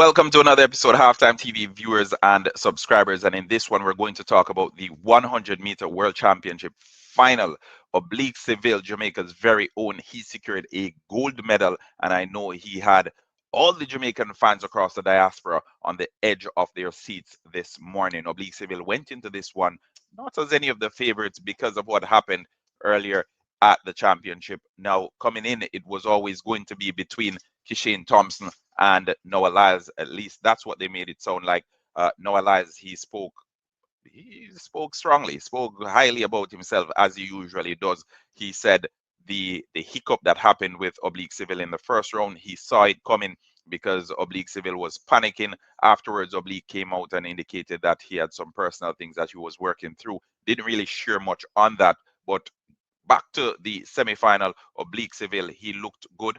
Welcome to another episode, Halftime TV viewers and subscribers. And in this one, we're going to talk about the 100-meter World Championship final. Oblique Seville, Jamaica's very own, he secured a gold medal. And I know he had all the Jamaican fans across the diaspora on the edge of their seats this morning. Oblique Seville went into this one not as any of the favorites because of what happened earlier at the championship. Now, coming in, it was always going to be between Kishane Thompson and Noah Lyles. At least that's what they made it sound like. Noah Lyles, he spoke strongly, spoke highly about himself as he usually does. He said the hiccup that happened with Oblique Seville in the first round, he saw it coming because Oblique Seville was panicking. Afterwards, Oblique came out and indicated that he had some personal things that he was working through. Didn't really share much on that, but back to the semi-final, Oblique Seville, he looked good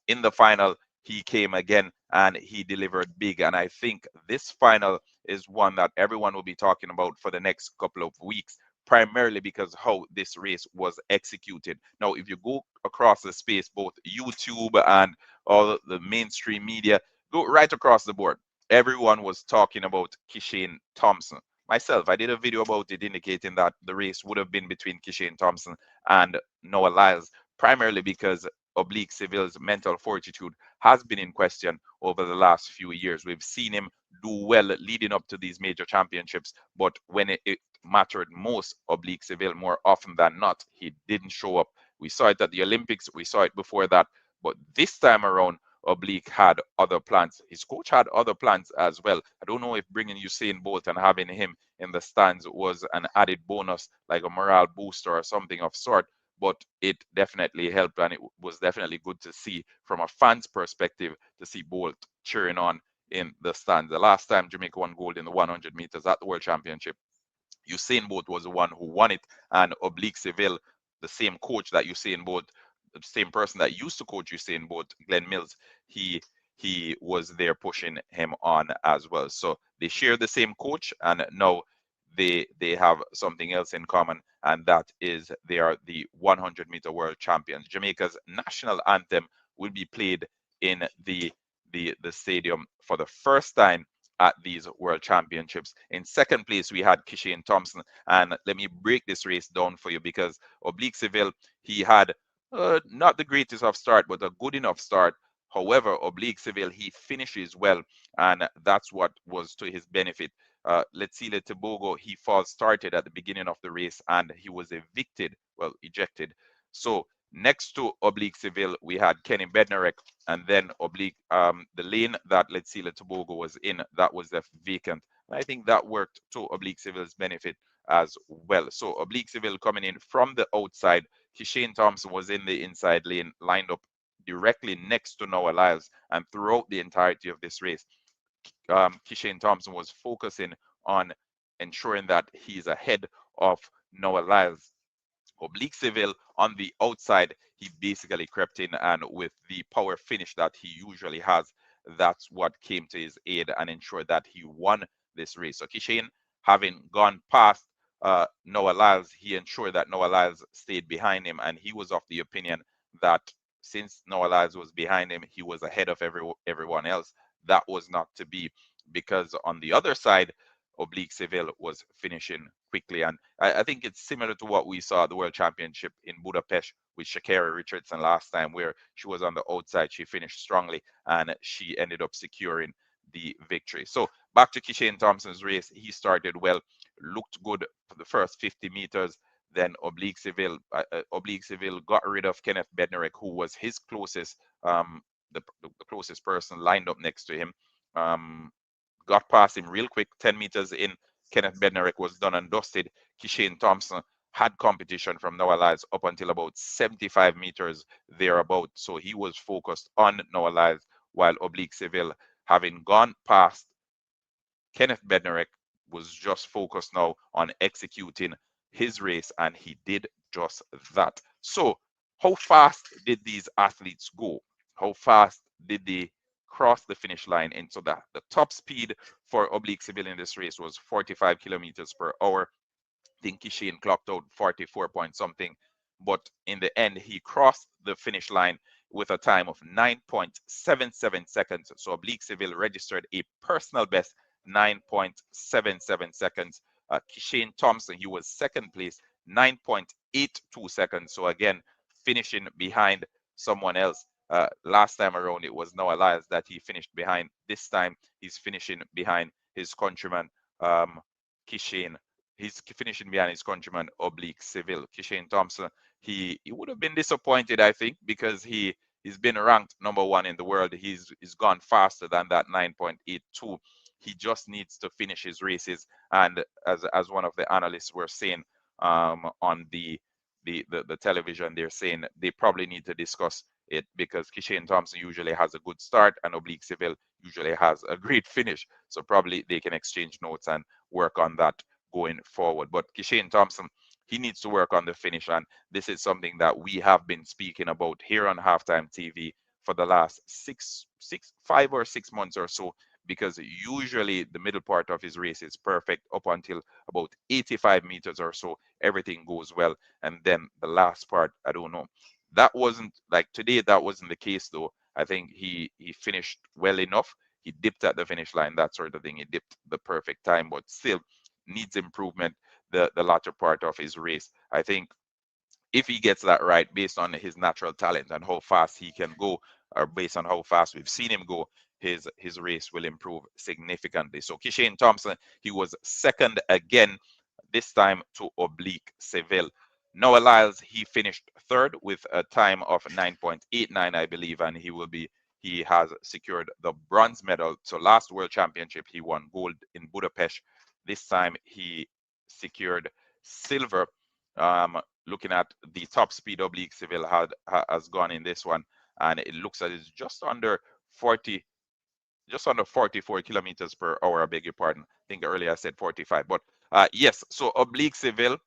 in the final. He came again and he delivered big. And I think this final is one that everyone will be talking about for the next couple of weeks, primarily because how this race was executed. Now, if you go across the space, both YouTube and all the mainstream media, go right across the board, everyone was talking about Kishane Thompson. Myself, I did a video about it indicating that the race would have been between Kishane Thompson and Noah Lyles, primarily because Oblique Seville's mental fortitude has been in question over the last few years. We've seen him do well leading up to these major championships, but when it mattered most, Oblique Seville, more often than not, he didn't show up. We saw it at the Olympics, we saw it before that, but this time around, Oblique had other plans. His coach had other plans as well. I don't know if bringing Usain Bolt and having him in the stands was an added bonus, like a morale booster or something of sort, but it definitely helped, and it was definitely good to see from a fan's perspective to see Bolt cheering on in the stands. The last time Jamaica won gold in the 100 meters at the World Championship, Usain Bolt was the one who won it, and Oblique Seville, the same coach that Usain Bolt, the same person that used to coach Usain Bolt, Glenn Mills, he he was there pushing him on as well. So they share the same coach, and now they have something else in common, and that is they are the 100-meter world champions. Jamaica's national anthem will be played in the stadium for the first time at these world championships. In second place, we had Kishane Thompson. And let me break this race down for you because Oblique Seville, he had not the greatest of start, but a good enough start. However, Oblique Seville, he finishes well, and that's what was to his benefit. Let's see, Tobago, he false started at the beginning of the race and he was ejected. So next to Oblique Seville, we had Kenny Bednarek, and then Oblique, the lane that Let's see, Tobago was in, that was left vacant. And I think that worked to Oblique Seville's benefit as well. So Oblique Seville coming in from the outside. Kishane Thompson was in the inside lane, lined up directly next to Noah Lyles, and throughout the entirety of this race, Kishane Thompson was focusing on ensuring that he's ahead of Noah Lyles. Oblique Seville on the outside, he basically crept in, and with the power finish that he usually has, that's what came to his aid and ensured that he won this race. So Kishane, having gone past Noah Lyles, he ensured that Noah Lyles stayed behind him, and he was of the opinion that since Noah Lyles was behind him, he was ahead of everyone else. That was not to be, because on the other side, Oblique Seville was finishing quickly. And I think it's similar to what we saw at the World Championship in Budapest with Sha'Carri Richardson last time, where she was on the outside. She finished strongly and she ended up securing the victory. So back to Kishane Thompson's race. He started well, looked good for the first 50 meters. Then Oblique Seville got rid of Kenneth Bednarek, who was his closest, the closest person lined up next to him. Got past him real quick, 10 meters in. Kenneth Bednarek was done and dusted. Kishane Thompson had competition from Noah Lyles up until about 75 meters thereabout. So he was focused on Noah Lyles, while Oblique Seville, having gone past Kenneth Bednarek, was just focused now on executing his race, and he did just that. So how fast did these athletes go? How fast did they cross the finish line? And so the top speed for Oblique Seville in this race was 45 kilometers per hour. I think Kishane clocked out 44 point something, but in the end, he crossed the finish line with a time of 9.77 seconds. So Oblique Seville registered a personal best 9.77 seconds. Kishane Thompson, he was second place, 9.82 seconds. So again, finishing behind someone else. Last time around, it was Noah Lyles that he finished behind. This time, he's finishing behind his countryman, Kishane. He's finishing behind his countryman, Oblique Seville. Kishane Thompson, he would have been disappointed, I think, because he's been ranked #1 in the world. He's gone faster than that 9.82. He just needs to finish his races. And as one of the analysts were saying on the television, they're saying they probably need to discuss it because Kishane Thompson usually has a good start and Oblique Seville usually has a great finish. So probably they can exchange notes and work on that going forward. But Kishane Thompson, he needs to work on the finish. And this is something that we have been speaking about here on Halftime TV for the last 5 or 6 months or so, because usually the middle part of his race is perfect up until about 85 meters or so. Everything goes well. And then the last part, I don't know. That wasn't like today, that wasn't the case though. I think he finished well enough. He dipped at the finish line, that sort of thing. He dipped the perfect time, but still needs improvement the latter part of his race. I think if he gets that right based on his natural talent and how fast he can go, or based on how fast we've seen him go, his race will improve significantly. So Kishane Thompson, he was second again, this time to Oblique Seville. Noah Lyles, he finished third with a time of 9.89, I believe, and he has secured the bronze medal. So last World Championship, he won gold in Budapest. This time he secured silver. Looking at the top speed Oblique Seville has gone in this one, and it looks like it's just under 44 kilometers per hour. I beg your pardon. I think earlier I said 45, but yes. So Oblique Seville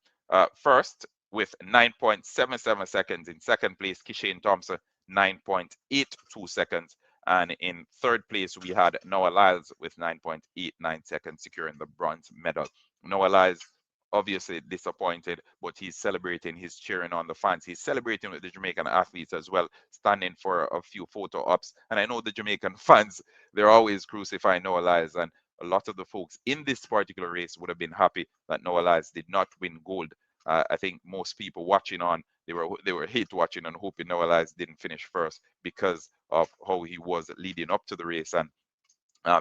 first with 9.77 seconds. In second place, Kishane Thompson 9.82 seconds, and in third place we had Noah Lyles with 9.89 seconds, securing the bronze medal. Noah Lyles obviously disappointed, but he's celebrating, he's cheering on the fans, he's celebrating with the Jamaican athletes as well, standing for a few photo ops. And I know the Jamaican fans, they're always crucifying Noah Lyles, and a lot of the folks in this particular race would have been happy that Noah Lyles did not win gold. I think most people watching on, they were hate watching and hoping Noah Lyles didn't finish first because of how he was leading up to the race and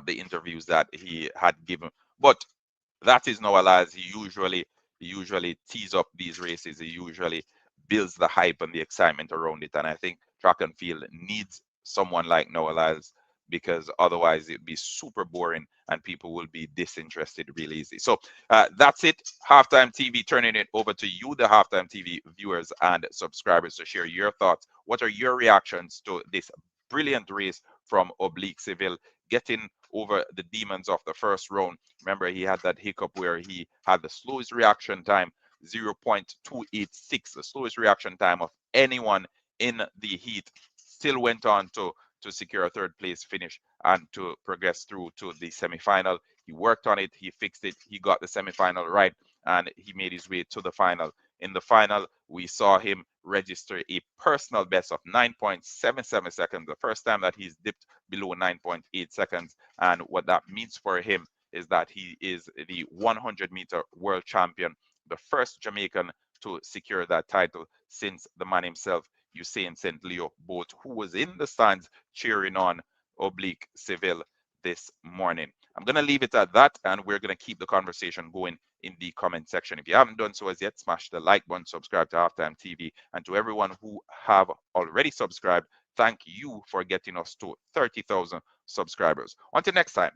the interviews that he had given. But that is Noah Lyles. He usually tees up these races. He usually builds the hype and the excitement around it. And I think track and field needs someone like Noah Lyles, because otherwise it'd be super boring and people will be disinterested really easy. So that's it. Halftime TV, turning it over to you, the Halftime TV viewers and subscribers, to share your thoughts. What are your reactions to this brilliant race from Oblique Seville, getting over the demons of the first round? Remember, he had that hiccup where he had the slowest reaction time, 0.286, the slowest reaction time of anyone in the heat. Still went on to secure a third place finish and to progress through to the semifinal. He worked on it, he fixed it, he got the semifinal right, and he made his way to the final. In the final, we saw him register a personal best of 9.77 seconds, the first time that he's dipped below 9.8 seconds. And what that means for him is that he is the 100-meter world champion, the first Jamaican to secure that title since the man himself, Usain St. Leo Bolt, who was in the stands cheering on Oblique Seville this morning. I'm going to leave it at that, and we're going to keep the conversation going in the comment section. If you haven't done so as yet, smash the like button, subscribe to Halftime TV, and to everyone who have already subscribed, thank you for getting us to 30,000 subscribers. Until next time.